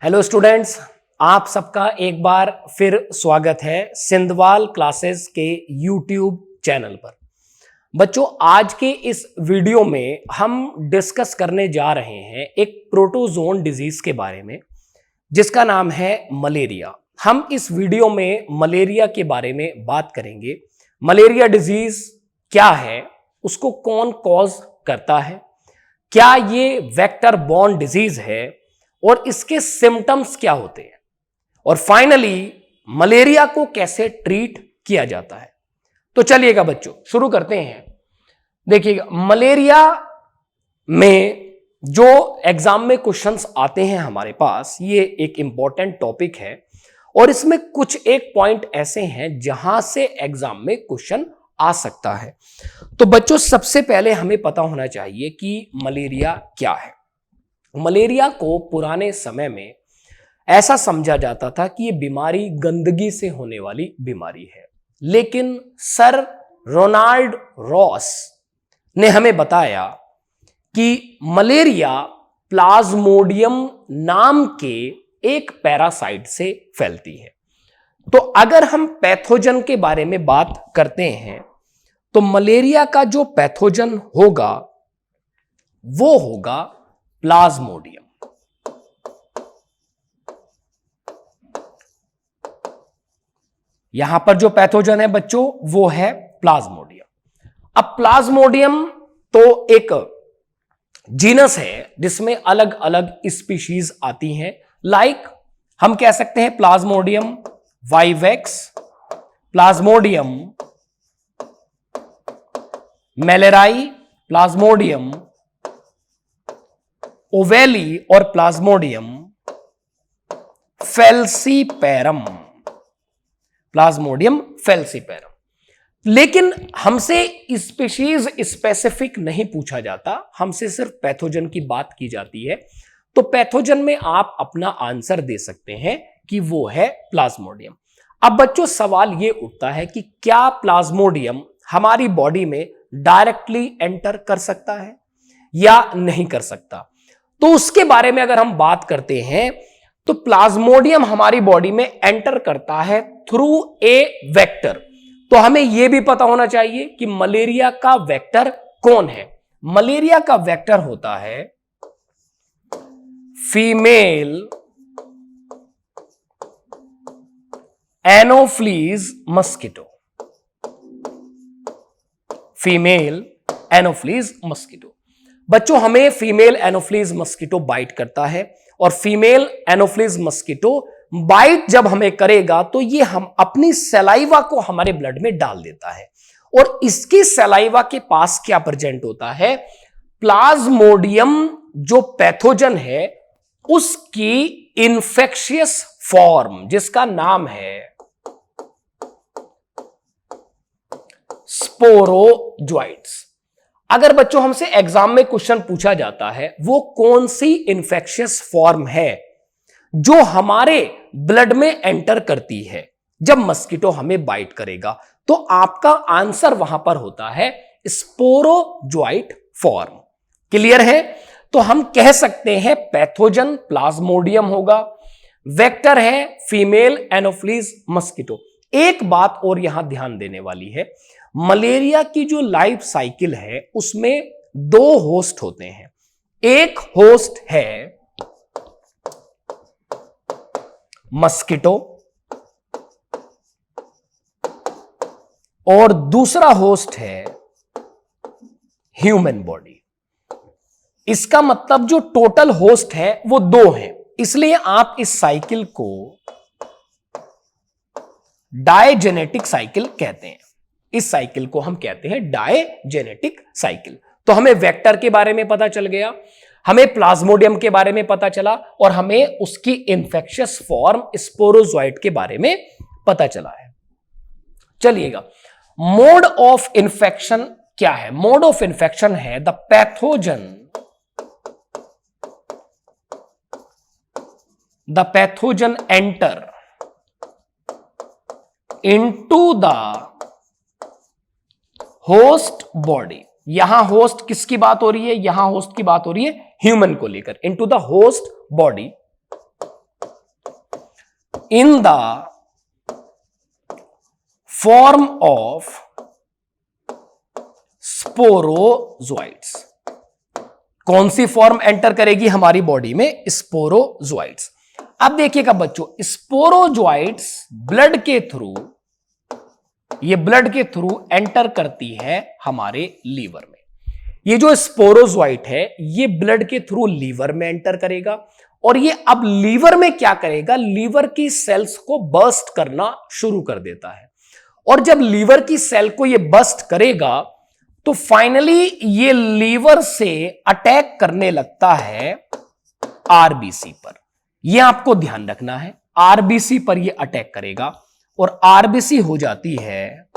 Hello students, आप सबका एक बार फिर स्वागत है सिंधवाल क्लासेस के यूट्यूब चैनल पर। बच्चों, आज के इस वीडियो में हम डिस्कस करने जा रहे हैं एक प्रोटोजोन डिजीज के बारे में जिसका नाम है मलेरिया। हम इस वीडियो में मलेरिया के बारे में बात करेंगे। मलेरिया डिजीज क्या है, उसको कौन कॉज करता है, क्या ये वेक्टर बॉर्न डिजीज है और इसके सिम्टम्स क्या होते हैं, और फाइनली मलेरिया को कैसे ट्रीट किया जाता है। तो चलिएगा बच्चों, शुरू करते हैं। देखिएगा, मलेरिया में जो एग्जाम में क्वेश्चंस आते हैं हमारे पास, ये एक इंपॉर्टेंट टॉपिक है और इसमें कुछ एक पॉइंट ऐसे हैं जहां से एग्जाम में क्वेश्चन आ सकता है। तो बच्चों, सबसे पहले हमें पता होना चाहिए कि मलेरिया क्या है। मलेरिया को पुराने समय में ऐसा समझा जाता था कि यह बीमारी गंदगी से होने वाली बीमारी है, लेकिन सर रोनाल्ड रॉस ने हमें बताया कि मलेरिया प्लाज्मोडियम नाम के एक पैरासाइट से फैलती है। तो अगर हम पैथोजन के बारे में बात करते हैं तो मलेरिया का जो पैथोजन होगा वो होगा प्लाज्मोडियम। यहां पर जो पैथोजन है बच्चों वो है प्लाज्मोडियम। अब प्लाज्मोडियम तो एक जीनस है जिसमें अलग अलग स्पीशीज आती हैं। लाइक हम कह सकते हैं Plasmodium vivax, Plasmodium malariae, Plasmodium ovale और प्लाज्मोडियम फेल्सीपेरम, प्लाज्मोडियम फेल्सीपेरम। लेकिन हमसे स्पीशीज स्पेसिफिक नहीं पूछा जाता, हमसे सिर्फ पैथोजन की बात की जाती है। तो पैथोजन में आप अपना आंसर दे सकते हैं कि वो है प्लाज्मोडियम। अब बच्चों, सवाल ये उठता है कि क्या प्लाज्मोडियम हमारी बॉडी में डायरेक्टली एंटर कर सकता है या नहीं कर सकता। तो उसके बारे में अगर हम बात करते हैं तो प्लाज्मोडियम हमारी बॉडी में एंटर करता है थ्रू ए वेक्टर। तो हमें यह भी पता होना चाहिए कि मलेरिया का वेक्टर कौन है। मलेरिया का वेक्टर होता है female Anopheles mosquito, female Anopheles mosquito. बच्चों, हमें फीमेल एनोफ्लीज मस्किटो बाइट करता है और फीमेल एनोफ्लीज मस्किटो बाइट जब हमें करेगा तो ये हम अपनी सलाइवा को हमारे ब्लड में डाल देता है और इसकी सलाइवा के पास क्या प्रेजेंट होता है, प्लाज्मोडियम जो पैथोजन है उसकी इंफेक्शियस फॉर्म जिसका नाम है स्पोरोजोइट्स। अगर बच्चों हमसे एग्जाम में क्वेश्चन पूछा जाता है वो कौन सी इंफेक्शियस फॉर्म है जो हमारे ब्लड में एंटर करती है जब मस्किटो हमें बाइट करेगा, तो आपका आंसर वहां पर होता है स्पोरोजोइट फॉर्म। क्लियर है? तो हम कह सकते हैं पैथोजन प्लाज्मोडियम होगा, वेक्टर है फीमेल एनोफ्लीज मस्किटो। एक बात और यहां ध्यान देने वाली है, मलेरिया की जो लाइफ साइकिल है उसमें दो होस्ट होते हैं। एक होस्ट है मस्किटो और दूसरा होस्ट है ह्यूमन बॉडी। इसका मतलब जो टोटल होस्ट है वो दो हैं, इसलिए आप इस साइकिल को डायजेनेटिक साइकिल कहते हैं। इस साइकिल को हम कहते हैं डायजेनेटिक साइकिल। तो हमें वेक्टर के बारे में पता चल गया, हमें प्लाज्मोडियम के बारे में पता चला और हमें उसकी इंफेक्शियस फॉर्म स्पोरोजोइट के बारे में पता चला है। चलिएगा, मोड ऑफ इंफेक्शन क्या है? मोड ऑफ इंफेक्शन है the pathogen enter into the host body. यहां होस्ट किसकी बात हो रही है? यहां होस्ट की बात हो रही है ह्यूमन को लेकर। Into the host body in the form of sporozoites. कौन सी फॉर्म एंटर करेगी हमारी बॉडी में? स्पोरोजोइड्स। अब देखिएगा बच्चों, स्पोरोजोइड्स ब्लड के थ्रू, ये ब्लड के थ्रू एंटर करती है हमारे लीवर में। ये जो स्पोरोजोइट है ये ब्लड के थ्रू लीवर में एंटर करेगा और ये अब लीवर में क्या करेगा? लीवर की सेल्स को बर्स्ट करना शुरू कर देता है। और जब लीवर की सेल को ये बर्स्ट करेगा तो फाइनली ये लीवर से अटैक करने लगता है आरबीसी पर। यह आपको ध्यान रखना है, आरबीसी पर ये अटैक करेगा और आरबीसी हो जाती है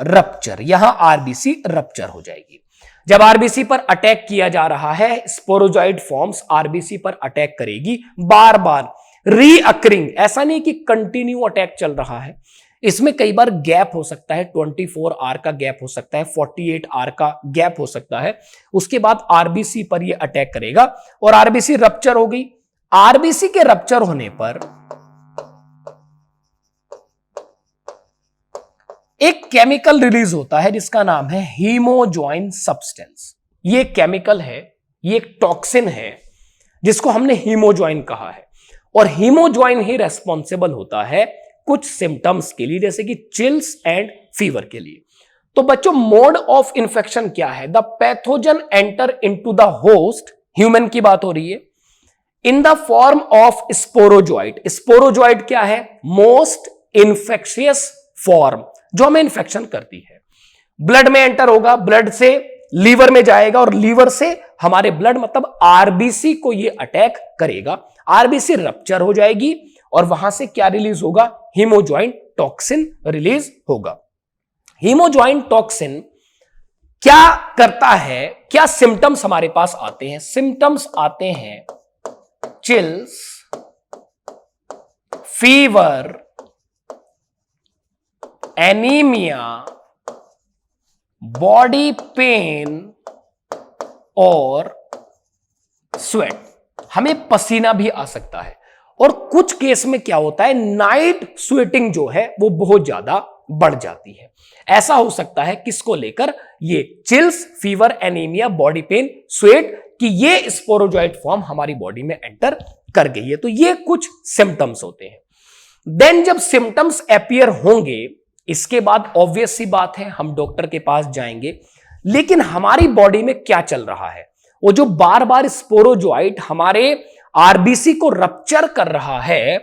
रप्चर। यहां आरबीसी रप्चर हो जाएगी। जब आरबीसी पर अटैक किया जा रहा है, स्पोरोजोइड फॉर्म्स आरबीसी पर अटैक करेगी, बार बार रीअकरिंग। ऐसा नहीं कि कंटिन्यू अटैक चल रहा है, इसमें कई बार गैप हो सकता है, 24 आवर का गैप हो सकता है, 48 आवर का गैप हो सकता है। उसके बाद आरबीसी पर यह अटैक करेगा और आरबीसी रप्चर हो गई। आरबीसी के रप्चर होने पर एक केमिकल रिलीज होता है जिसका नाम है हीमोजॉइन सब्सटेंस। ये केमिकल है, ये एक टॉक्सिन है जिसको हमने हीमोजॉइन कहा है और हीमोजॉइन ही रेस्पॉन्सिबल होता है कुछ सिम्टम्स के लिए, जैसे कि चिल्स एंड फीवर के लिए। तो बच्चों, मोड ऑफ इंफेक्शन क्या है? The pathogen enter into the host, human की बात हो रही है, in the form of sporozoite. Sporozoite क्या है? मोस्ट इंफेक्शियस फॉर्म जो हमें इंफेक्शन करती है। ब्लड में एंटर होगा, ब्लड से लीवर में जाएगा और लीवर से हमारे ब्लड मतलब आरबीसी को ये अटैक करेगा। आरबीसी रप्चर हो जाएगी और वहां से क्या रिलीज होगा? हीमोजॉइन टॉक्सिन रिलीज होगा। हीमोजॉइन टॉक्सिन क्या करता है? क्या सिम्टम्स हमारे पास आते हैं? सिम्टम्स आते हैं chills, fever, anaemia, body pain और स्वेट। हमें पसीना भी आ सकता है और कुछ केस में क्या होता है, नाइट स्वेटिंग जो है वो बहुत ज्यादा बढ़ जाती है। ऐसा हो सकता है किसको लेकर? ये chills, fever, anaemia, body pain, sweat, कि ये स्पोरोजोइट फॉर्म हमारी बॉडी में एंटर कर गई है। तो ये कुछ सिम्टम्स होते हैं। देन जब सिम्टम्स अपीयर होंगे, इसके बाद ऑब्वियस सी बात है हम डॉक्टर के पास जाएंगे। लेकिन हमारी बॉडी में क्या चल रहा है? वो जो बार बार स्पोरोजोइट हमारे आरबीसी को रप्चर कर रहा है,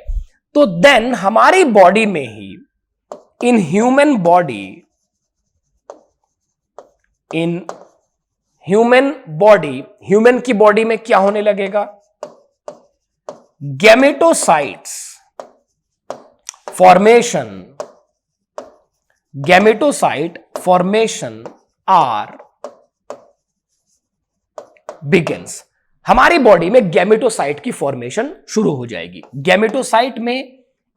तो देन हमारी बॉडी में ही इन ह्यूमन बॉडी, ह्यूमन की बॉडी में क्या होने लगेगा? Gametocytes formation are begins. हमारी बॉडी में गैमेटोसाइट की फॉर्मेशन शुरू हो जाएगी। गैमेटोसाइट में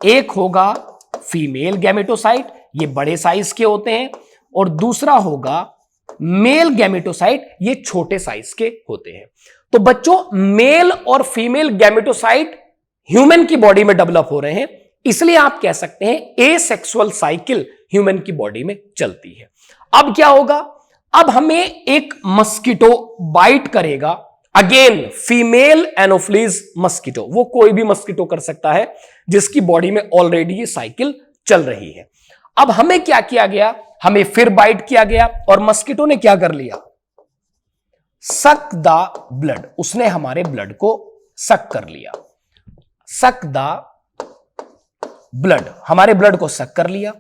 एक होगा फीमेल गैमेटोसाइट, ये बड़े साइज के होते हैं, और दूसरा होगा मेल गैमेटोसाइट, ये छोटे साइज के होते हैं। तो बच्चों, मेल और फीमेल गैमेटोसाइट ह्यूमन की बॉडी में डेवलप हो रहे हैं, इसलिए आप कह सकते हैं एसेक्सुअल साइकिल ह्यूमन की बॉडी में चलती है। अब क्या होगा? अब हमें एक मस्कीटो बाइट करेगा, अगेन फीमेल एनोफ्लीज मस्कीटो। वो कोई भी मस्कीटो कर सकता है जिसकी बॉडी में ऑलरेडी ये साइकिल चल रही है। अब हमें क्या किया गया? हमें फिर बाइट किया गया और मस्कीटो ने क्या कर लिया? Suck the blood. उसने हमारे ब्लड को सक कर लिया। सक द ब्लड, हमारे ब्लड को सक कर लिया।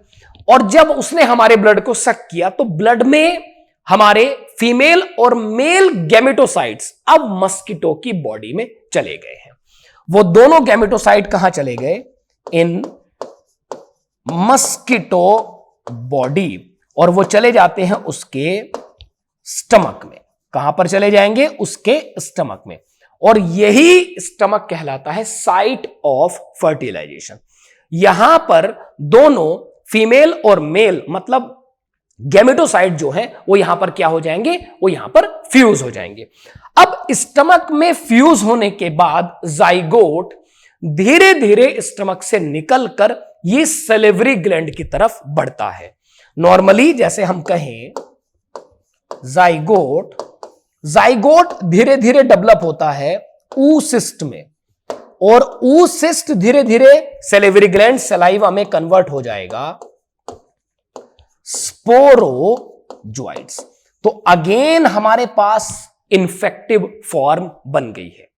और जब उसने हमारे ब्लड को सक किया तो ब्लड में हमारे फीमेल और मेल गैमेटोसाइट्स अब मस्कीटो की बॉडी में चले गए हैं। वो दोनों गैमेटोसाइट कहां चले गए? इन मस्कीटो बॉडी, और वो चले जाते हैं उसके स्टमक में। कहां पर चले जाएंगे? उसके स्टमक में। और यही स्टमक कहलाता है साइट ऑफ फर्टिलाइजेशन। यहां पर दोनों फीमेल और मेल मतलब गैमेटोसाइट जो है वो यहां पर क्या हो जाएंगे? वो यहां पर फ्यूज हो जाएंगे। अब स्टमक में फ्यूज होने के बाद जाइगोट धीरे धीरे स्टमक से निकलकर ये सैलिवरी ग्लैंड की तरफ बढ़ता है। नॉर्मली जैसे हम कहें जाइगोट, जाइगोट धीरे धीरे डेवलप होता है oocyst में, और oocyst धीरे धीरे सैलिवरी ग्लैंड सलाइवा में कन्वर्ट हो जाएगा स्पोरोजोइट्स। तो अगेन हमारे पास इन्फेक्टिव फॉर्म बन गई है।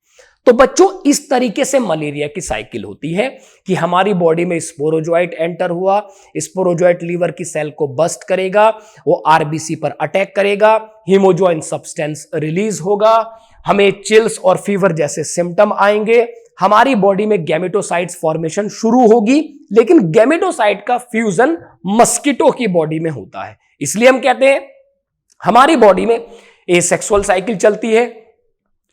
तो बच्चों इस तरीके से मलेरिया की साइकिल होती है कि हमारी बॉडी में स्पोरोजोइट एंटर हुआ, स्पोरोजोइट लीवर की सेल को बस्ट करेगा, वो आरबीसी पर अटैक करेगा, हीमोजोइन सब्सटेंस रिलीज होगा, हमें चिल्स और फीवर जैसे सिम्टम आएंगे, हमारी बॉडी में गैमेटोसाइट्स फॉर्मेशन शुरू होगी। लेकिन गैमेटोसाइट का फ्यूजन मस्किटो की बॉडी में होता है, इसलिए हम कहते हैं हमारी बॉडी में एसेक्सुअल साइकिल चलती है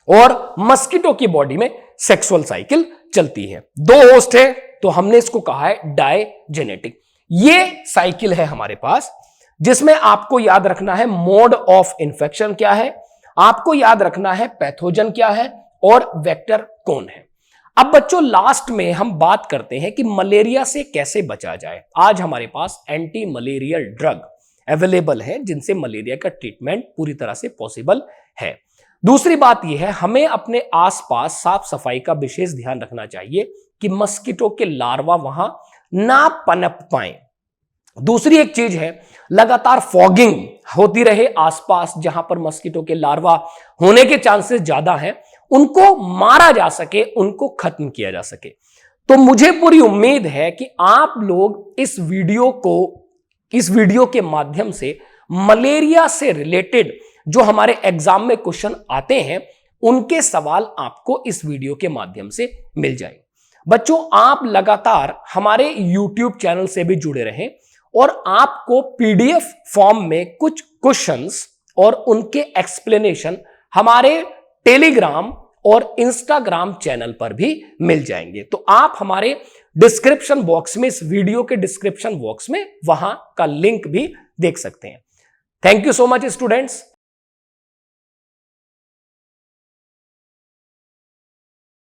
और मस्किटो की बॉडी में सेक्सुअल साइकिल चलती है। दो होस्ट है तो हमने इसको कहा है डायजेनेटिक। ये साइकिल है हमारे पास, जिसमें आपको याद रखना है मोड ऑफ इंफेक्शन क्या है, आपको याद रखना है पैथोजन क्या है और वेक्टर कौन है। अब बच्चों लास्ट में हम बात करते हैं कि मलेरिया से कैसे बचा जाए। आज हमारे पास एंटी मलेरियल ड्रग अवेलेबल है जिनसे मलेरिया का ट्रीटमेंट पूरी तरह से पॉसिबल है। दूसरी बात यह है हमें अपने आसपास साफ सफाई का विशेष ध्यान रखना चाहिए कि मस्किटो के लार्वा वहां ना पनप पाए। दूसरी एक चीज है लगातार फॉगिंग होती रहे आसपास, जहां पर मस्किटो के लार्वा होने के चांसेस ज्यादा हैं, उनको मारा जा सके, उनको खत्म किया जा सके। तो मुझे पूरी उम्मीद है कि आप लोग इस वीडियो के माध्यम से मलेरिया से रिलेटेड जो हमारे एग्जाम में क्वेश्चन आते हैं उनके सवाल आपको इस वीडियो के माध्यम से मिल जाएंगे। बच्चों आप लगातार हमारे YouTube चैनल से भी जुड़े रहें और आपको PDF फॉर्म में कुछ क्वेश्चंस और उनके एक्सप्लेनेशन हमारे टेलीग्राम और इंस्टाग्राम चैनल पर भी मिल जाएंगे। तो आप हमारे डिस्क्रिप्शन बॉक्स में, इस वीडियो के डिस्क्रिप्शन बॉक्स में वहां का लिंक भी देख सकते हैं। Thank you so much students.